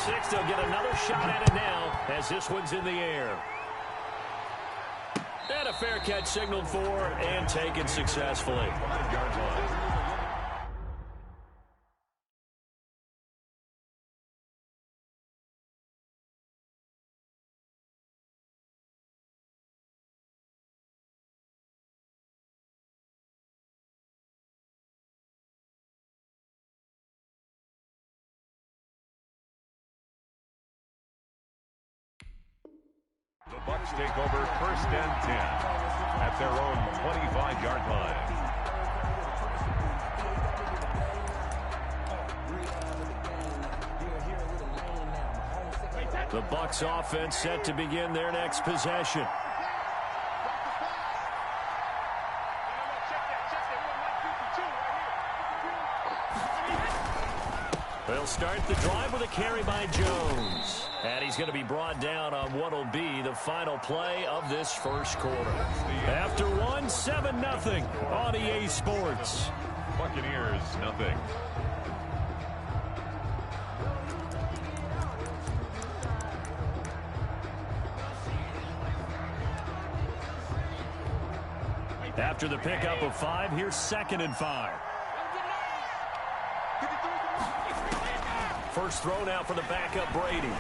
6. They'll get another shot at it now as this one's in the air. And a fair catch signaled for and taken successfully. 5-yard line. The Bucs take over 1st and 10 at their own 25-yard line. The Bucs offense set to begin their next possession. They'll start the drive with a carry by Jones. And he's going to be brought down on what will be the final play of this first quarter. After one, 7-0 on EA Sports. Buccaneers, nothing. After the pickup of 5, here's 2nd and 5. First throw now for the backup Brady.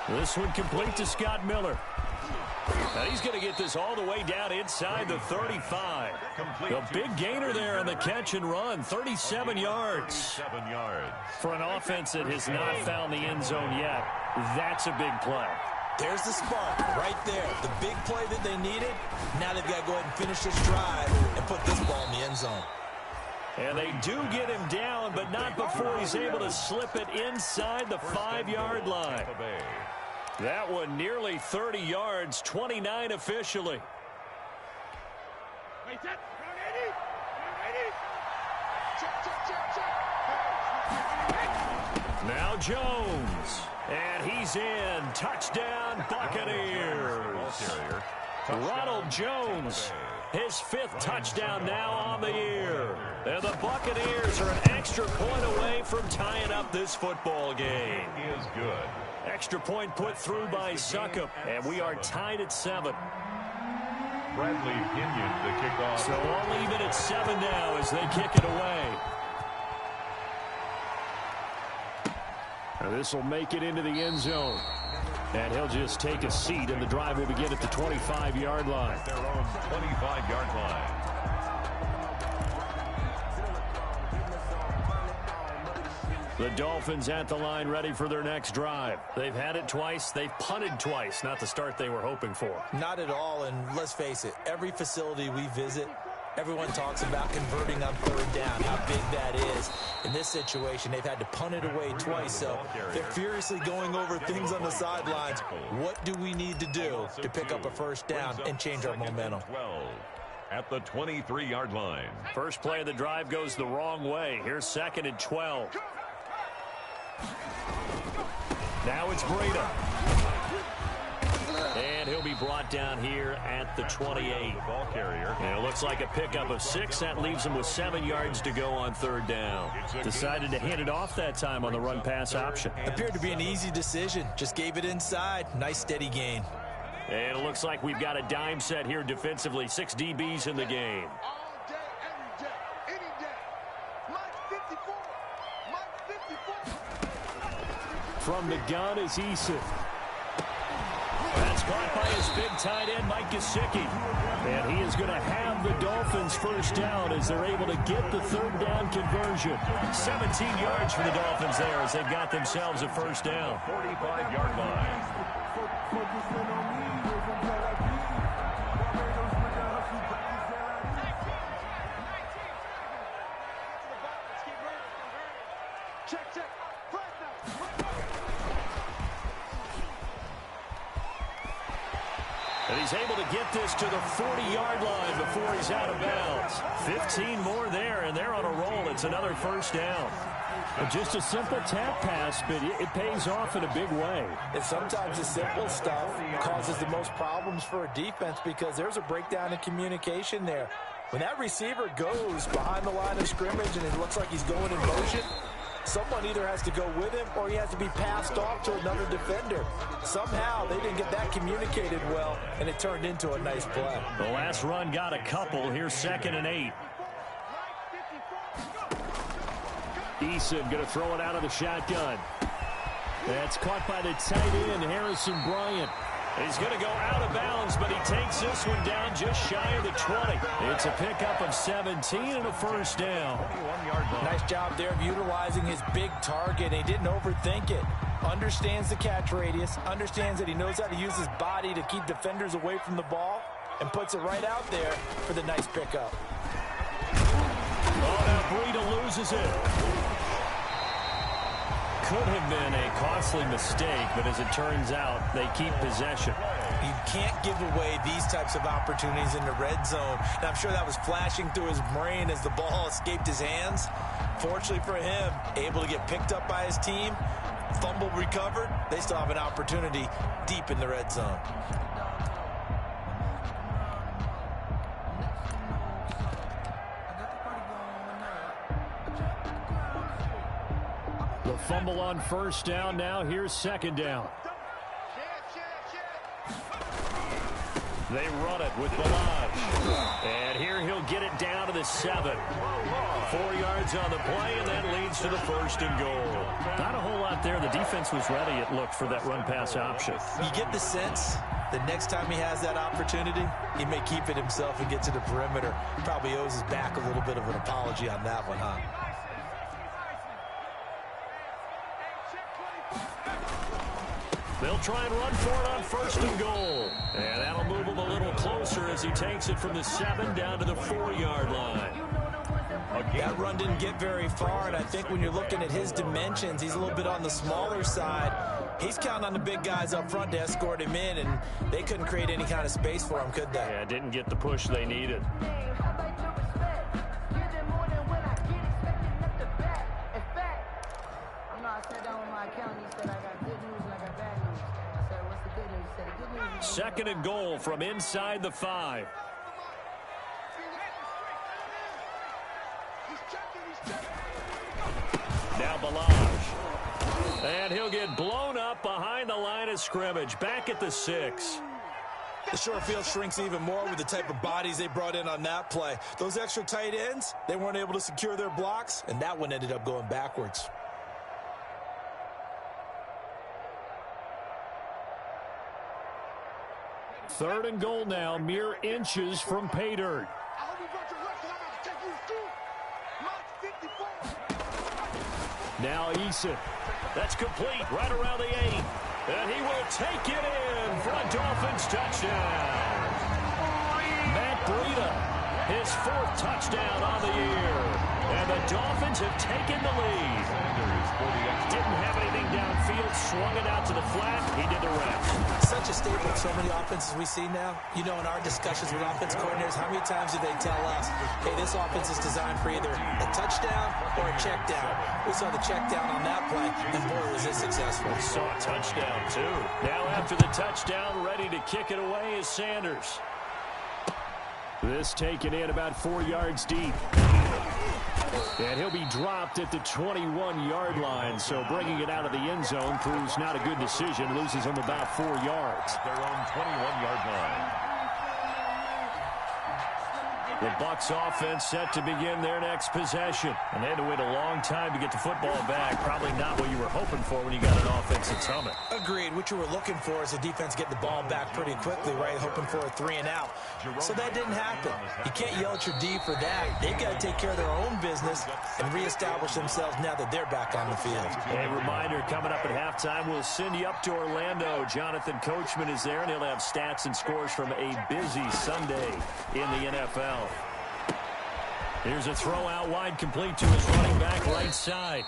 This one complete to Scott Miller. And he's going to get this all the way down inside the 35. The big gainer there on the catch and run, 37 yards. 7 yards. For an offense that has not found the end zone yet, that's a big play. There's the spark right there. The big play that they needed. Now they've got to go ahead and finish this drive and put this ball in the end zone. And they do get him down, but not before he's able to slip it inside the 5-yard line. That one nearly 30 yards, 29 officially. Now Jones. And he's in. Touchdown, Buccaneers. Ronald Jones, his 5th touchdown now on the year. And the Buccaneers are an extra point away from tying up this football game. He is good. Extra point put through by Succop, and we are tied at 7. Bradley Pinion, the kickoff. So all even at 7 now as they kick it away. Now this will make it into the end zone. And he'll just take a seat, and the drive will begin at the 25-yard line. Their own 25-yard line. The Dolphins at the line ready for their next drive. They've had it twice. They've punted twice. Not the start they were hoping for. Not at all, and let's face it, every facility we visit, everyone talks about converting on 3rd down, how big that is. In this situation, they've had to punt it away twice, so they're furiously going over things on the sidelines. What do we need to do to pick up a 1st down and change our momentum? 12 at the 23-yard line. First play of the drive goes the wrong way. Here's 2nd and 12. Now it's Breda. And he'll be brought down here at the 28. The ball carrier. And it looks like a pickup of 6. That leaves him with 7 yards to go on 3rd down. Decided to hand it off that time on the run-pass option. Appeared to be an easy decision. Just gave it inside. Nice steady gain. And it looks like we've got a dime set here defensively. 6 DBs in the game. From the gun is Eason. That's caught by his big tight end, Mike Gesicki. And he is going to have the Dolphins 1st down as they're able to get the 3rd down conversion. 17 yards for the Dolphins there as they've got themselves a 1st down. 45-yard line. And he's able to get this to the 40-yard line before he's out of bounds. 15 more there, and they're on a roll. It's another 1st down. Just a simple tap pass, but it pays off in a big way. And sometimes the simple stuff causes the most problems for a defense because there's a breakdown in communication there. When that receiver goes behind the line of scrimmage and it looks like he's going in motion, Someone either has to go with him or he has to be passed off to another defender. Somehow they didn't get that communicated well, and it turned into a nice play. The last run got a couple. Here's 2nd and 8. Eason going to throw it out of the shotgun. That's caught by the tight end, Harrison Bryant. He's going to go out of bounds, but he takes this one down just shy of the 20. It's a pickup of 17 and a first down. Nice job there of utilizing his big target. He didn't overthink it. Understands the catch radius, understands that he knows how to use his body to keep defenders away from the ball, and puts it right out there for the nice pickup. Oh, now Breida loses it. Could have been a costly mistake, but as it turns out, they keep possession. You can't give away these types of opportunities in the red zone. And I'm sure that was flashing through his brain as the ball escaped his hands. Fortunately for him, able to get picked up by his team, fumble recovered. They still have an opportunity deep in the red zone. The fumble on first down. Now here's 2nd down. They run it with Bulldoggg. And here he'll get it down to the 7. 4 yards on the play, and that leads to the 1st and goal. Not a whole lot there. The defense was ready, it looked, for that run-pass option. You get the sense the next time he has that opportunity, he may keep it himself and get to the perimeter. Probably owes his back a little bit of an apology on that one, huh? They'll try and run for it on 1st and goal. And that'll move him a little closer as he takes it from the 7 down to the 4-yard line. That run didn't get very far, and I think when you're looking at his dimensions, he's a little bit on the smaller side. He's counting on the big guys up front to escort him in, and they couldn't create any kind of space for him, could they? Yeah, didn't get the push they needed. Second and goal from inside the 5. Now Bulldoggg. And he'll get blown up behind the line of scrimmage. Back at the 6. The short field shrinks even more with the type of bodies they brought in on that play. Those extra tight ends, they weren't able to secure their blocks, and that one ended up going backwards. Third and goal now, mere inches from pay dirt. Now Eason. That's complete right around the 8. And he will take it in for a Dolphins touchdown. Matt Breida, his 4th touchdown on the year. And the Dolphins have taken the lead. Didn't have anything downfield, swung it out to the flat. He did the rest. Such a staple of so many offenses we see now. You know, in our discussions with offense coordinators, how many times do they tell us, hey, this offense is designed for either a touchdown or a check down. We saw the check down on that play, and boy, was it successful. We saw a touchdown, too. Now after the touchdown, ready to kick it away is Sanders. This taken in about 4 yards deep. And he'll be dropped at the 21-yard line, so bringing it out of the end zone proves not a good decision. Loses him about 4 yards. Their own 21-yard line. The Bucs offense set to begin their next possession. And they had to wait a long time to get the football back. Probably not what you were hoping for when you got an offense at Summit. Agreed. What you were looking for is the defense get the ball back pretty quickly, right? Hoping for a 3 and out. So that didn't happen. You can't yell at your D for that. They've got to take care of their own business and reestablish themselves now that they're back on the field. A reminder, coming up at halftime, we'll send you up to Orlando. Jonathan Coachman is there, and he'll have stats and scores from a busy Sunday in the NFL. Here's a throw out wide, complete to his running back right side.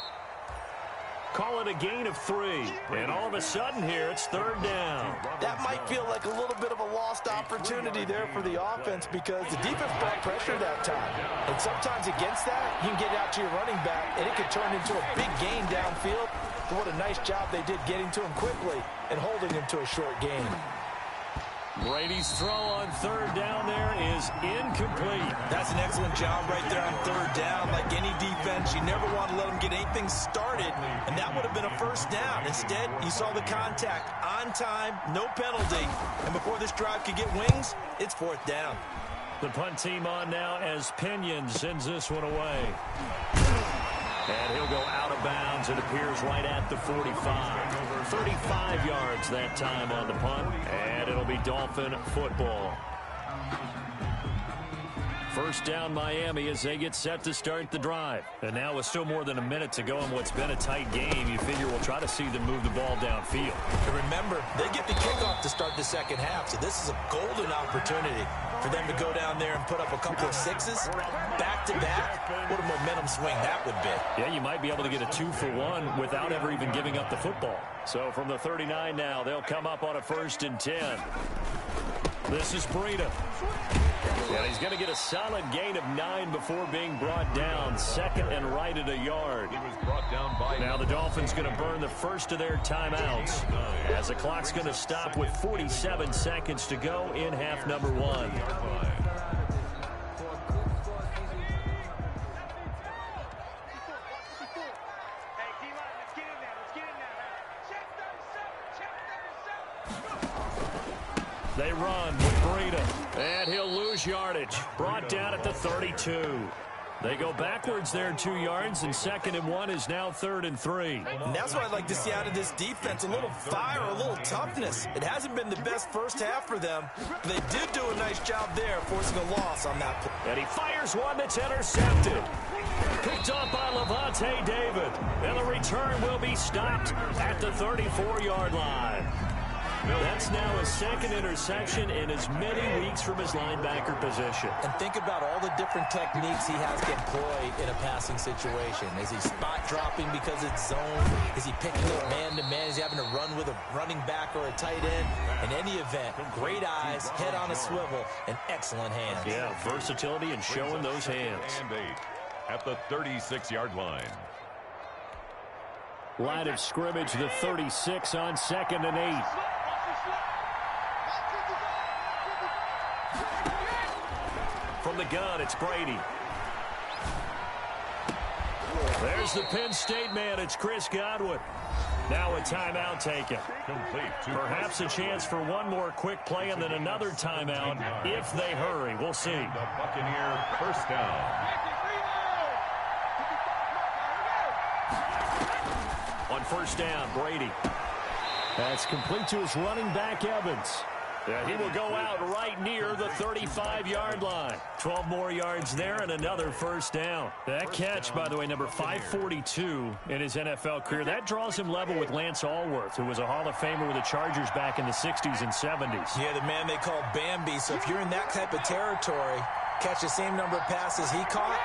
Call it a gain of 3. And all of a sudden here, it's 3rd down. That might feel like a little bit of a lost opportunity there for the offense because the defense brought pressure that time. And sometimes against that, you can get out to your running back, and it could turn into a big gain downfield. But what a nice job they did getting to him quickly and holding him to a short gain. Brady's throw on third down there is incomplete. That's an excellent job right there on third down. Like any defense, you never want to let them get anything started, and that would have been a first down. Instead, you saw the contact on time, no penalty, and before this drive could get wings, it's fourth down. The punt team on now as Pinion sends this one away. And he'll go out of bounds. It appears right at the 45. 35 yards that time on the punt. And it'll be Dolphin football. First down Miami as they get set to start the drive. And now with still more than a minute to go in what's been a tight game, you figure we'll try to see them move the ball downfield. And remember, they get the kickoff to start the second half, so this is a golden opportunity for them to go down there and put up a couple of sixes back-to-back. What a momentum swing that would be. Yeah, you might be able to get a 2-for-1 without ever even giving up the football. So from the 39 now, they'll come up on a 1st and 10. This is Breida. And he's going to get a solid gain of 9 before being brought down. Second and right at a yard. He was brought down by now the Dolphins going to burn the first of their timeouts as the clock's going to stop with 47 seconds to go in half number 1. They run with Breida, and he'll lose yardage. Brought down at the 32. They go backwards there 2 yards, and 2nd and 1 is now 3rd and 3. And that's what I'd like to see out of this defense, a little fire, a little toughness. It hasn't been the best first half for them, but they did do a nice job there forcing a loss on that play. And he fires one that's intercepted. Picked up by Levante David, and the return will be stopped at the 34-yard line. That's now his 2nd interception in as many weeks from his linebacker position. And think about all the different techniques he has to employ in a passing situation. Is he spot dropping because it's zone? Is he picking up man-to-man? Is he having to run with a running back or a tight end? In any event, great eyes, head on a swivel, and excellent hands. Yeah, versatility and showing those hands. And 8 at the 36-yard line. Line of scrimmage, the 36 on 2nd and 8. From the gun, it's Brady. There's the Penn State man. It's Chris Godwin. Now a timeout taken. Complete. Perhaps a chance for one more quick play and then another timeout if they hurry. We'll see. The Buccaneer first down. On first down, Brady. That's complete to his running back, Evans. Yeah, he will go out right near the 35-yard line. 12 more yards there and another first down. That catch, by the way, number 542 in his NFL career, that draws him level with Lance Allworth, who was a Hall of Famer with the Chargers back in the 60s and 70s. Yeah, the man they call Bambi. So if you're in that type of territory, catch the same number of passes he caught,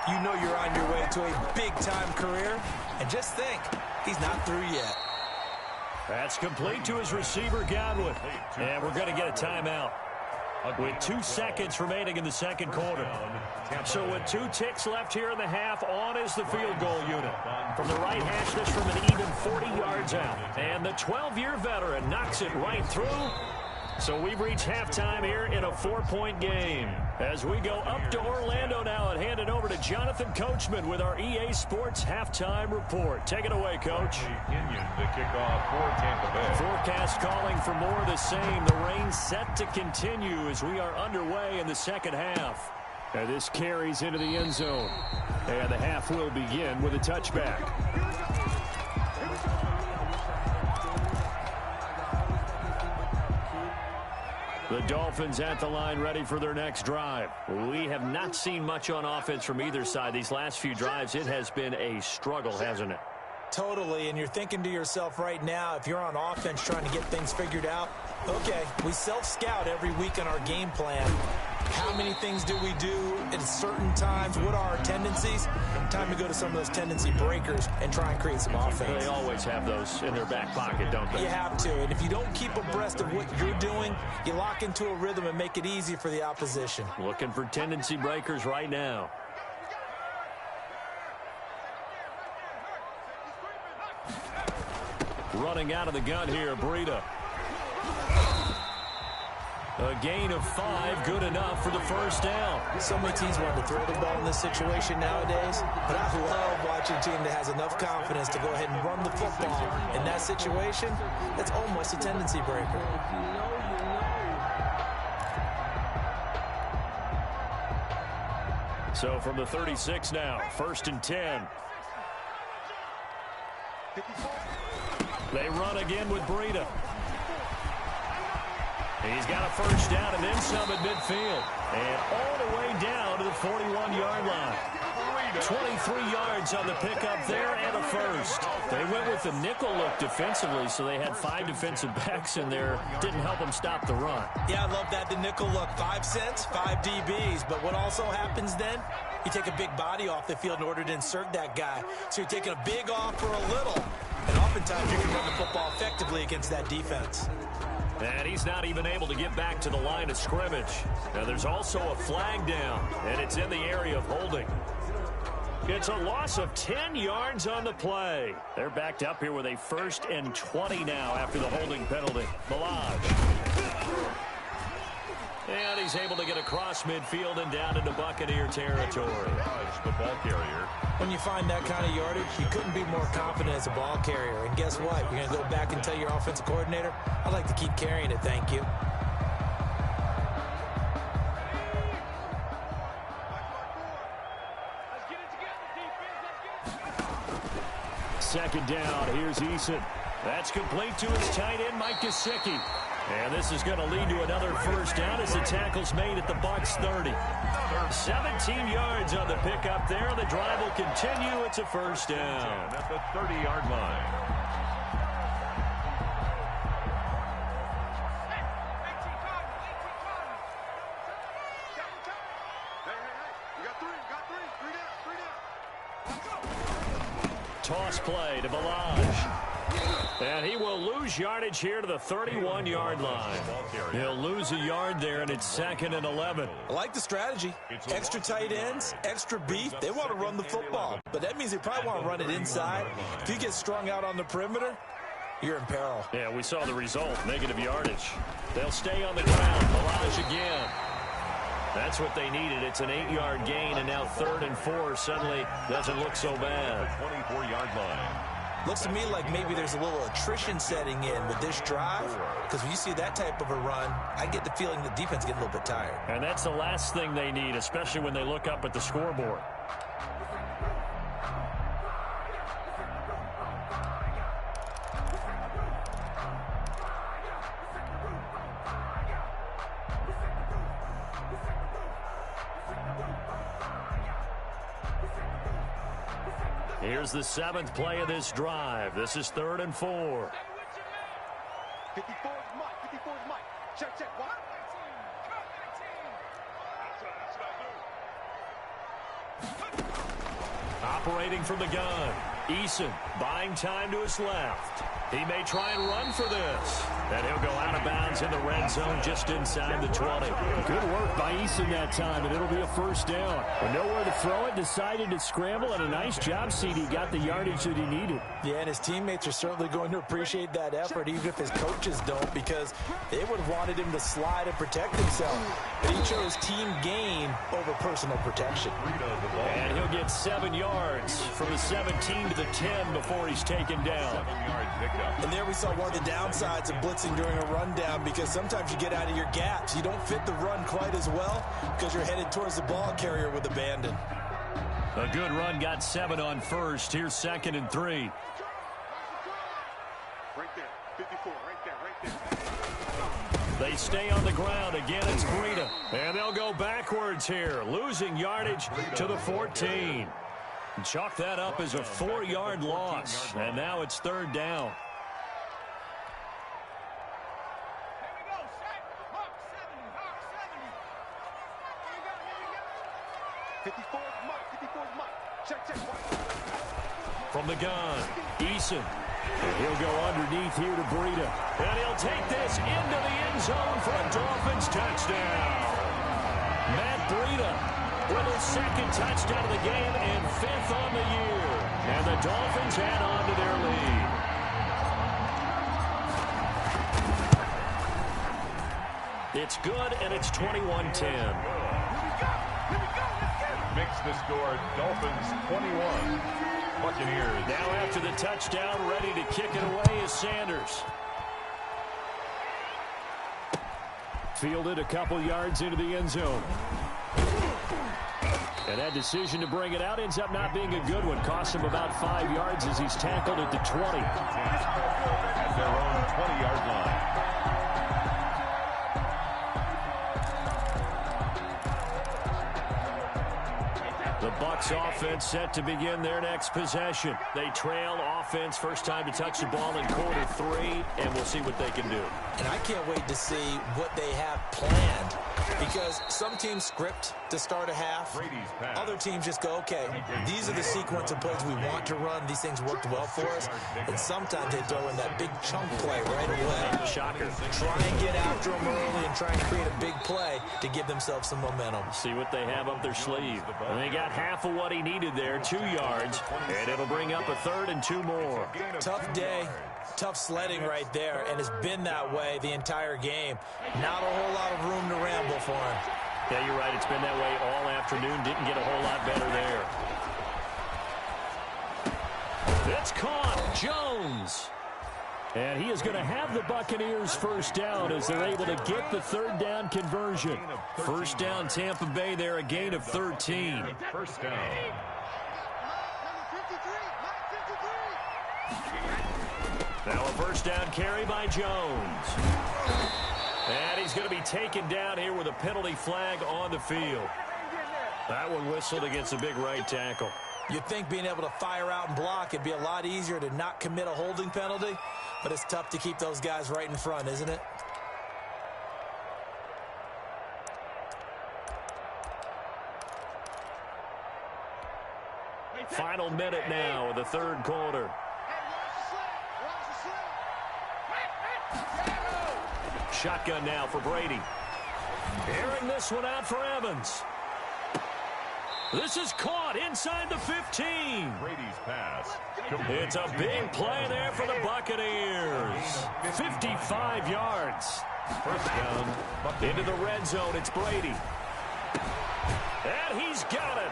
you know you're on your way to a big-time career. And just think, he's not through yet. That's complete to his receiver, Godwin. And we're going to get a timeout with 2 seconds remaining in the second quarter. So with 2 ticks left here in the half, on is the field goal unit. From the right hash, this from an even 40 yards out. And the 12-year veteran knocks it right through. So we've reached halftime here in a 4-point game. As we go up to Orlando now and hand it over to Jonathan Coachman with our EA Sports halftime report. Take it away, Coach. Kenyon to kick off for Tampa Bay. Forecast calling for more of the same. The rain set to continue as we are underway in the second half. And this carries into the end zone. And the half will begin with a touchback. The Dolphins at the line ready for their next drive. We have not seen much on offense from either side. These last few drives, it has been a struggle, hasn't it? Totally, and you're thinking to yourself right now, if you're on offense trying to get things figured out, okay, we self-scout every week on our game plan. How many things do we do at certain times? What are our tendencies? Time to go to some of those tendency breakers and try and create some offense. They always have those in their back pocket, don't they? You have to, and if you don't keep abreast of what you're doing, you lock into a rhythm and make it easy for the opposition. Looking for tendency breakers right now. Running out of the gun here, Breida. A gain of 5, good enough for the first down. So many teams want to throw the ball in this situation nowadays, but I love watching a team that has enough confidence to go ahead and run the football. In that situation, that's almost a tendency breaker. So from the 36 now, 1st and 10. They run again with Breida. He's got a first down and then some at midfield. And all the way down to the 41-yard line. 23 yards on the pickup there and a first. They went with the nickel look defensively, so they had 5 defensive backs in there. Didn't help them stop the run. Yeah, I love that, the nickel look. 5 cents, 5 DBs. But what also happens then? You take a big body off the field in order to insert that guy. So you're taking a big off for a little. And oftentimes you can run the football effectively against that defense. And he's not even able to get back to the line of scrimmage. Now there's also a flag down, and it's in the area of holding. It's a loss of 10 yards on the play. They're backed up here with a 1st and 20 now after the holding penalty. Bulldoggg. And he's able to get across midfield and down into Buccaneer territory. The ball carrier. When you find that kind of yardage, you couldn't be more confident as a ball carrier. And guess what? You're going to go back and tell your offensive coordinator, I'd like to keep carrying it, thank you. Second down, here's Eason. That's complete to his tight end, Mike Gesicki. And this is going to lead to another first down as the tackle's made at the Bucs 30. 17 yards on the pickup there. The drive will continue. It's a first down. At the 30-yard line. Toss play to Bulldoggg. And he will lose yardage here to the 31-yard line. He'll lose a yard there, and it's 2nd and 11. I like the strategy. Extra tight ends, extra beef. They want to run the football. But that means they probably want to run it inside. If you get strung out on the perimeter, you're in peril. Yeah, we saw the result, negative yardage. They'll stay on the ground. Bulldoggg again. That's what they needed. It's an 8-yard gain, and now 3rd and 4 suddenly doesn't look so bad. 24-yard line. Looks to me like maybe there's a little attrition setting in with this drive, because when you see that type of a run, I get the feeling the defense is getting a little bit tired. And that's the last thing they need, especially when they look up at the scoreboard. Here's the 7th play of this drive. This is 3rd and 4. 54 is Mike. 54 is Mike. Check. What? Operating from the gun. Eason buying time to his left. He may try and run for this. And he'll go out of bounds in the red zone just inside the 20. Good work by Eason that time, and it'll be a first down. With nowhere to throw it, decided to scramble, and a nice job, CD. Got the yardage that he needed. Yeah, and his teammates are certainly going to appreciate that effort, even if his coaches don't, because they would have wanted him to slide and protect himself. But he chose team gain over personal protection. And he'll get 7 yards from the 17 to the 10 before he's taken down. And there we saw one of the downsides of blitzing during a rundown, because sometimes you get out of your gaps. You don't fit the run quite as well because you're headed towards the ball carrier with abandon. A good run, got 7 on first. Here's 2nd and 3. Right there. 54. Right there. They stay on the ground. Again, it's Breida. And they'll go backwards here, losing yardage to the 14. Chalk that up as a 4-yard loss. And now it's 3rd down. 54 is Mike. 54 is Mike. Check. From the gun, Eason. And he'll go underneath here to Breida. And he'll take this into the end zone for a Dolphins touchdown. Matt Breida with his 2nd touchdown of the game and 5th on the year. And the Dolphins add on to their lead. It's good, and it's 21-10. Makes the score Dolphins 21, Buccaneers. Now after the touchdown, ready to kick it away is Sanders. Fielded a couple yards into the end zone. And that decision to bring it out ends up not being a good one. Cost him about 5 yards as he's tackled at the 20. At their own 20-yard line. The Bucs offense set to begin their next possession. They trail offense, first time to touch the ball in quarter 3, and we'll see what they can do. And I can't wait to see what they have planned, because some teams script to start a half. Other teams just go, okay, these are the sequence of plays we want to run. These things worked well for us. And sometimes they throw in that big chunk play right away. Shocker. Try and get after them early and try and create a big play to give themselves some momentum. See what they have up their sleeve. And they got half of what he needed there, 2 yards, and it'll bring up a 3rd and 2 more. Tough day. Tough sledding right there, and it's been that way the entire game. Not a whole lot of room to ramble for him. Yeah, you're right. It's been that way all afternoon. Didn't get a whole lot better there. It's caught. Jones. And he is going to have the Buccaneers first down as they're able to get the 3rd down conversion. First down, Tampa Bay there, a gain of 13. First down. Now a first down carry by Jones. And he's going to be taken down here with a penalty flag on the field. That one whistled against a big right tackle. You'd think being able to fire out and block, it'd be a lot easier to not commit a holding penalty, but it's tough to keep those guys right in front, isn't it? Final minute now of the 3rd quarter. Shotgun now for Brady. Airing this one out for Evans. This is caught inside the 15. Brady's pass. It's a big play there for the Buccaneers. 55 yards. First down. Into the red zone, it's Brady. And he's got it.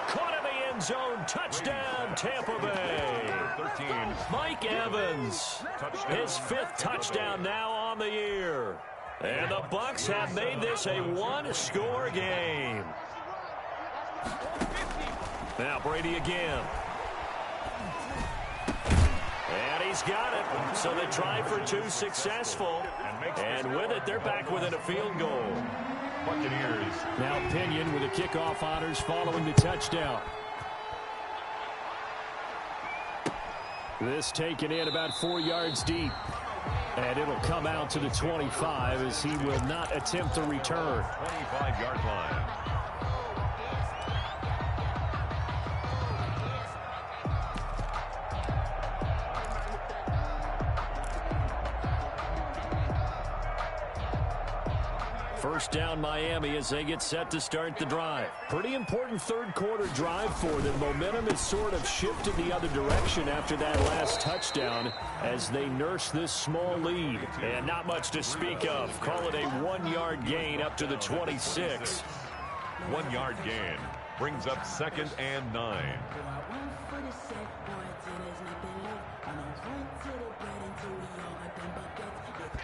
Caught in the end zone. Touchdown, Tampa Bay. 13. Mike Evans. His 5th touchdown now on the year. And the Bucs have made this a 1-score game. Now Brady again. And he's got it. So they try for 2 successful. And with it, they're back within a field goal. Buccaneers. Now Pinion with the kickoff honors following the touchdown. This taken in about 4 yards deep. And it'll come out to the 25 as he will not attempt to return. 25-yard line. First down Miami as they get set to start the drive. Pretty important 3rd quarter drive for them. Momentum has sort of shifted the other direction after that last touchdown as they nurse this small lead. And not much to speak of. Call it a 1-yard gain up to the 26. 1-yard gain. Brings up 2nd and 9.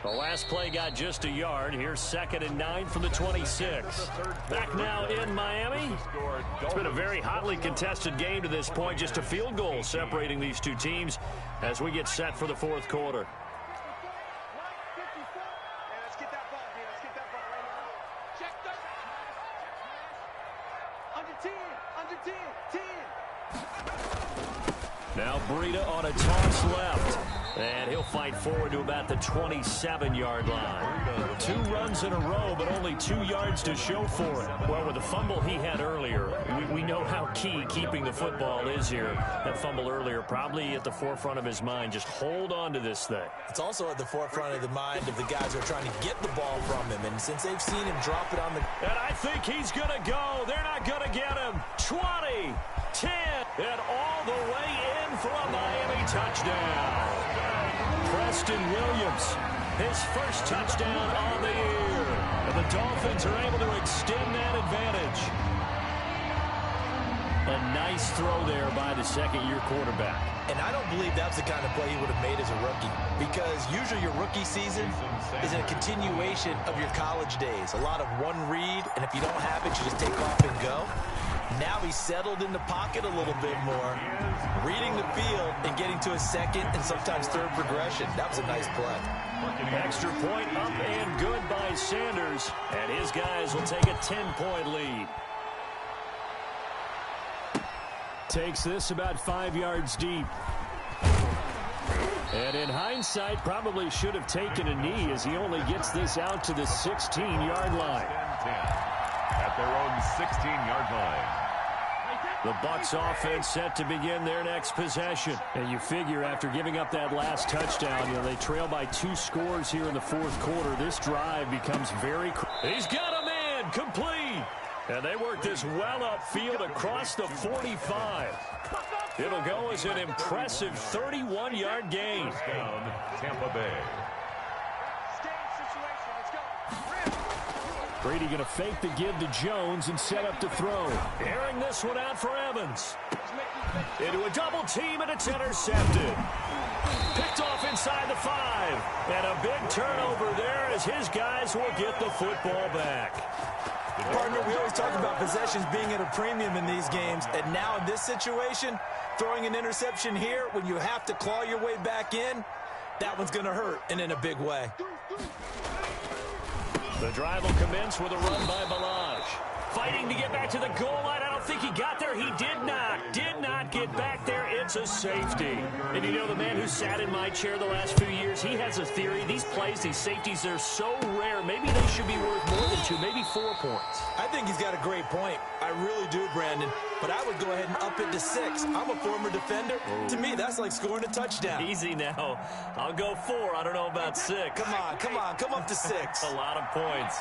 The last play got just a yard. Here's 2nd and 9 from the 26. Back now in Miami. It's been a very hotly contested game to this point. Just a field goal separating these two teams as we get set for the 4th quarter. Now Breida on a toss left. And he'll fight forward to about the 27-yard line. 2 runs in a row, but only 2 yards to show for it. Well, with the fumble he had earlier, we know how key keeping the football is here. That fumble earlier probably at the forefront of his mind. Just hold on to this thing. It's also at the forefront of the mind of the guys who are trying to get the ball from him. And since they've seen him drop it on the... And I think he's going to go. They're not going to get him. 20, 10, and all the way in for a Miami touchdown. Preston Williams his first touchdown on the year. And the Dolphins are able to extend that advantage. A nice throw there by the second-year quarterback. And I don't believe that's the kind of play he would have made as a rookie, because usually your rookie season is a continuation of your college days. A lot of one read, and if you don't have it, you just take off and go. Now he's settled in the pocket a little bit more, reading the field and getting to a second and sometimes third progression. That was a nice play. Extra point up and good by Sanders, and his guys will take a 10-point lead. Takes this about 5 yards deep. And in hindsight, probably should have taken a knee as he only gets this out to the 16-yard line. 10 at their own 16-yard line. The Bucs offense set to begin their next possession. And you figure after giving up that last touchdown, they trail by 2 scores here in the fourth quarter. This drive becomes very... He's got a man complete. And they work this well upfield across the 45. It'll go as an impressive 31-yard gain. Down, Tampa Bay. Brady going to fake the give to Jones and set up to throw. Airing this one out for Evans. Into a double team, and it's intercepted. Picked off inside the 5. And a big turnover there as his guys will get the football back. Partner, we always talk about possessions being at a premium in these games, and now in this situation, throwing an interception here when you have to claw your way back in, that one's going to hurt, and in a big way. The drive will commence with a run by Bulldoggg. Fighting to get back to the goal line. I don't think he got there. He did not get back there. It's a safety. And you know, the man who sat in my chair the last few years, he has a theory. These plays, these safeties, they're so rare. Maybe they should be worth more than 2, maybe 4 points. I think he's got a great point. I really do, Brandon. But I would go ahead and up it to 6. I'm a former defender. To me, that's like scoring a touchdown. Easy now. I'll go 4. I don't know about 6. Come on. Come up to 6. A lot of points.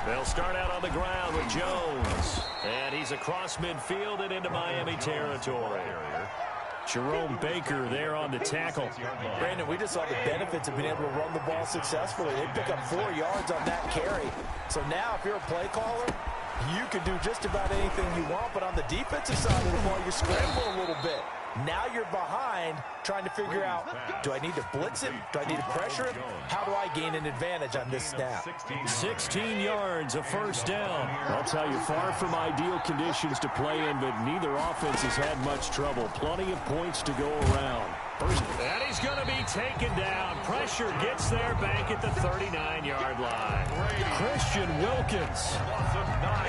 They'll start out on the ground with Jones. And he's across midfield and into Miami territory. Jerome Baker there on the tackle. Brandon, we just saw the benefits of being able to run the ball successfully. They pick up 4 yards on that carry. So now if you're a play caller, you can do just about anything you want. But on the defensive side of the ball, you scramble a little bit. Now you're behind trying to figure out, do I need to blitz it? Do I need to pressure it? How do I gain an advantage on this snap? 16 yards, a first down. I'll tell you, far from ideal conditions to play in, but neither offense has had much trouble. Plenty of points to go around. And he's going to be taken down. Pressure gets there back at the 39-yard line. Christian Wilkins.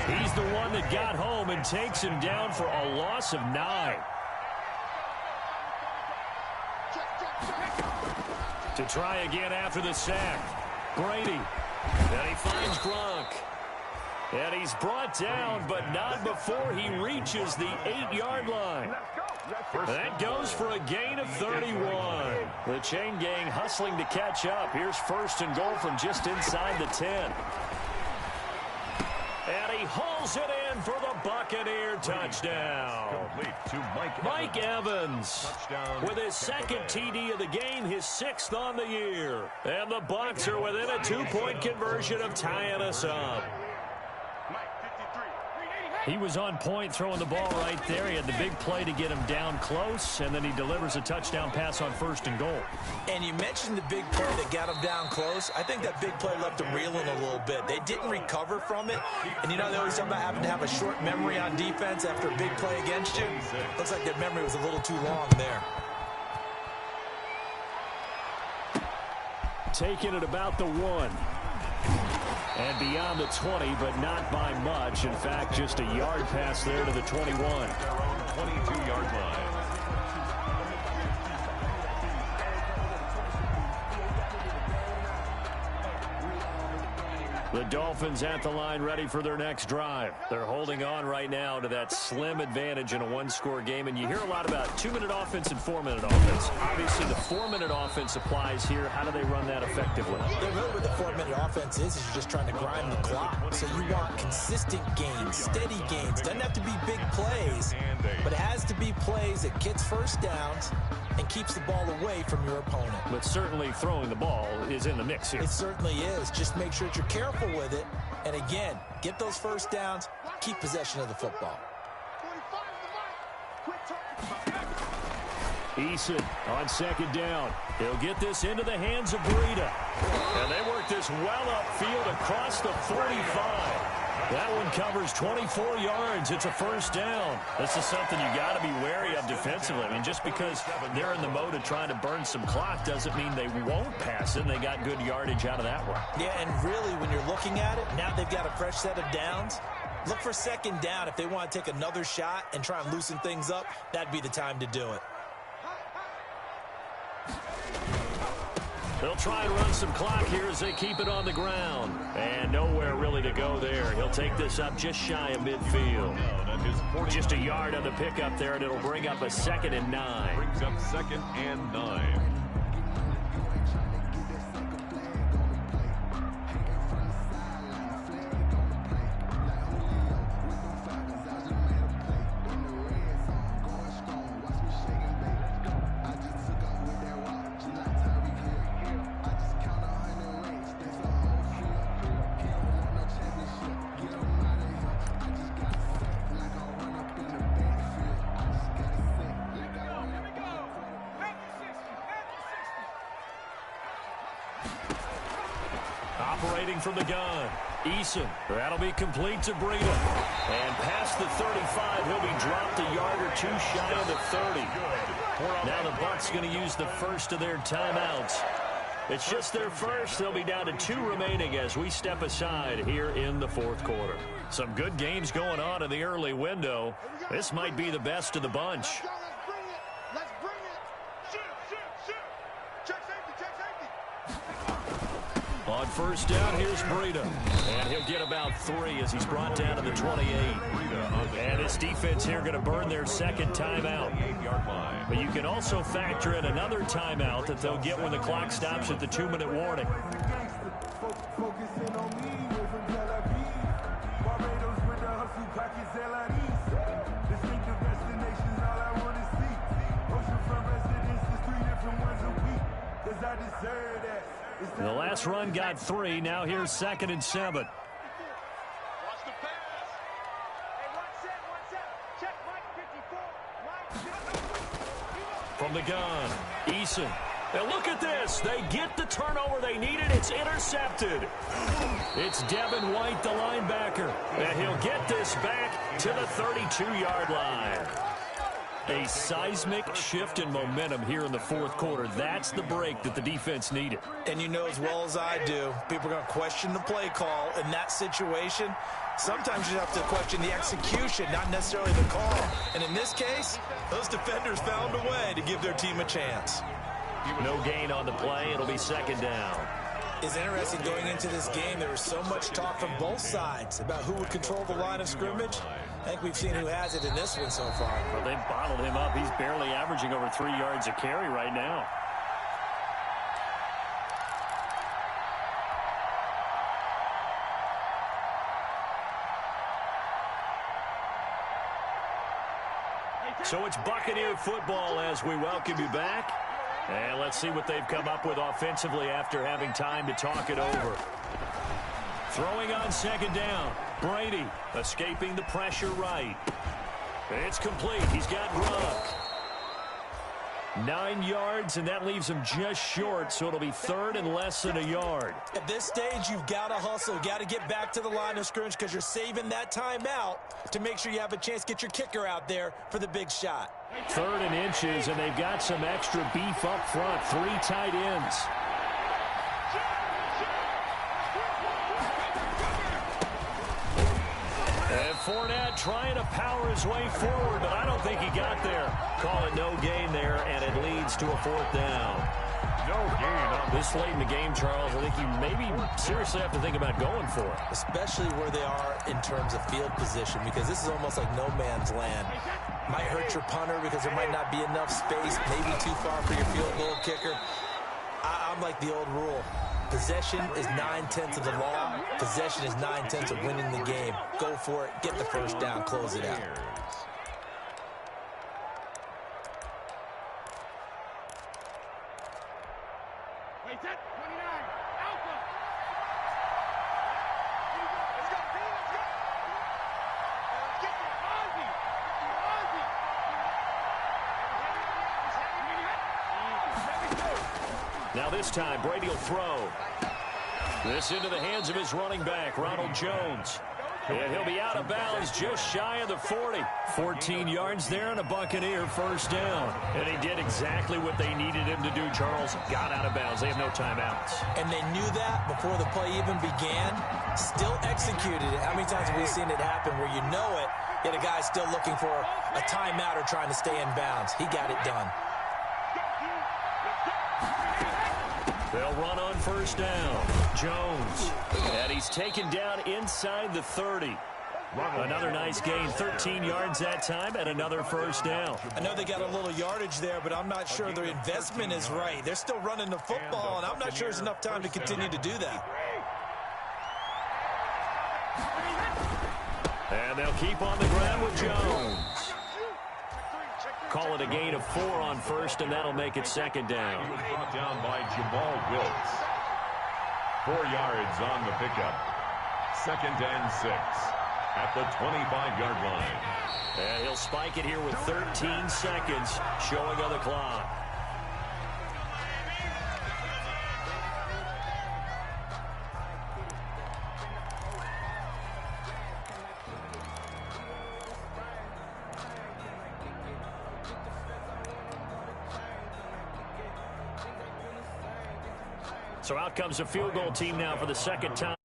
He's the one that got home and takes him down for a loss of 9. To try again after the sack. Brady. And he finds Gronk. And he's brought down, but not before he reaches the 8-yard line. That goes for a gain of 31. The chain gang hustling to catch up. Here's first and goal from just inside the 10. And he hauls it in for the Buccaneer touchdown. Mike Evans with his second TD of the game, his 6th on the year. And the Bucs are within a 2-point conversion of tying us up. He was on point throwing the ball right there. He had the big play to get him down close, and then he delivers a touchdown pass on first and goal. And you mentioned the big play that got him down close. I think that big play left him reeling a little bit. They didn't recover from it. And you know, they always talk about having to have a short memory on defense after a big play against you. Looks like their memory was a little too long there. Taken at about the 1. And beyond the 20, but not by much. In fact, just a yard pass there to the 21. 22-yard line. The Dolphins at the line ready for their next drive. They're holding on right now to that slim advantage in a 1-score game. And you hear a lot about 2-minute offense and 4-minute offense. Obviously, the 4-minute offense applies here. How do they run that effectively? Yeah, really what the 4-minute offense is you're just trying to grind the clock. So you want consistent gains, steady gains. Doesn't have to be big plays, but it has to to be plays that gets first downs and keeps the ball away from your opponent. But certainly throwing the ball is in the mix here. It certainly is. Just make sure that you're careful with it. And again, get those first downs, keep possession of the football. Eason on second down. He'll get this into the hands of Breida. And they work this well upfield across the 45. That one covers 24 yards. It's a first down. This is something you got to be wary of defensively. I mean, just because they're in the mode of trying to burn some clock doesn't mean they won't pass it. And they got good yardage out of that one. Yeah, and really, when you're looking at it, now they've got a fresh set of downs. Look for second down. If they want to take another shot and try and loosen things up, that'd be the time to do it. They'll try and run some clock here as they keep it on the ground. And nowhere really to go there. He'll take this up just shy of midfield. Just a yard on the pickup there, and it'll bring up a 2nd and 9. Brings up 2nd and 9. Operating from the gun, Eason. That'll be complete to Breida. And past the 35, he'll be dropped a yard or two shy of the 30. Now the Bucs going to use the first of their timeouts. It's just their first. They'll be down to 2 remaining as we step aside here in the 4th quarter. Some good games going on in the early window. This might be the best of the bunch. Let's bring it. Shoot. Check safety. On first down, here's Breida. And he'll get about 3 as he's brought down to the 28. And this defense here going to burn their 2nd timeout. But you can also factor in another timeout that they'll get when the clock stops at the 2-minute warning. The last run got 3. Now here's 2nd and 7. Watch the pass. Hey, one set. Check Mike 54. From the gun, Eason. And look at this. They get the turnover they needed. It's intercepted. It's Devin White, the linebacker. And he'll get this back to the 32-yard line. A seismic shift in momentum here in the 4th quarter. That's the break that the defense needed. And you know as well as I do, people are going to question the play call in that situation. Sometimes you have to question the execution, not necessarily the call. And in this case, those defenders found a way to give their team a chance. No gain on the play. It'll be 2nd down. It's interesting going into this game. There was so much talk from both sides about who would control the line of scrimmage. I think we've seen who has it in this one so far. Well, they've bottled him up. He's barely averaging over 3 yards a carry right now. So it's Buccaneer football as we welcome you back. And let's see what they've come up with offensively after having time to talk it over. Throwing on 2nd down. Brady escaping the pressure right. It's complete. He's got Ruck. 9 yards, and that leaves him just short, so it'll be 3rd and less than a yard. At this stage, you've got to hustle. Got to get back to the line of scrimmage because you're saving that timeout to make sure you have a chance to get your kicker out there for the big shot. 3rd and inches, and they've got some extra beef up front. 3 tight ends. And Fournette trying to power his way forward, but I don't think he got there. Call it no gain there, and it leads to a 4th down. No gain on This late in the game, Charles, I think you maybe seriously have to think about going for it. Especially where they are in terms of field position, because this is almost like no man's land. Might hurt your punter because there might not be enough space, maybe too far for your field goal kicker. I'm like the old rule. Possession is 9/10 of the law. Possession is 9/10 of winning the game. Go for it. Get the first down. Close it out. Now this time, Brady will throw. This into the hands of his running back, Ronald Jones. And he'll be out of bounds just shy of the 40. 14 yards there and a Buccaneer first down. And he did exactly what they needed him to do, Charles. Got out of bounds. They have no timeouts. And they knew that before the play even began. Still executed it. How many times have we seen it happen where you know it, yet a guy's still looking for a timeout or trying to stay in bounds? He got it done. They'll run on first down. Jones. And he's taken down inside the 30. Another nice gain, 13 yards that time, and another first down. I know they got a little yardage there, but I'm not sure their investment is right. They're still running the football, and I'm not sure there's enough time to continue to do that. And they'll keep on the ground with Jones. Call it a gain of 4 on first, and that'll make it second down. He was brought down by Jamal Wilkes. 4 yards on the pickup. 2nd and 6 at the 25-yard line. And he'll spike it here with 13 seconds showing on the clock. So out comes a field goal team now for the second time.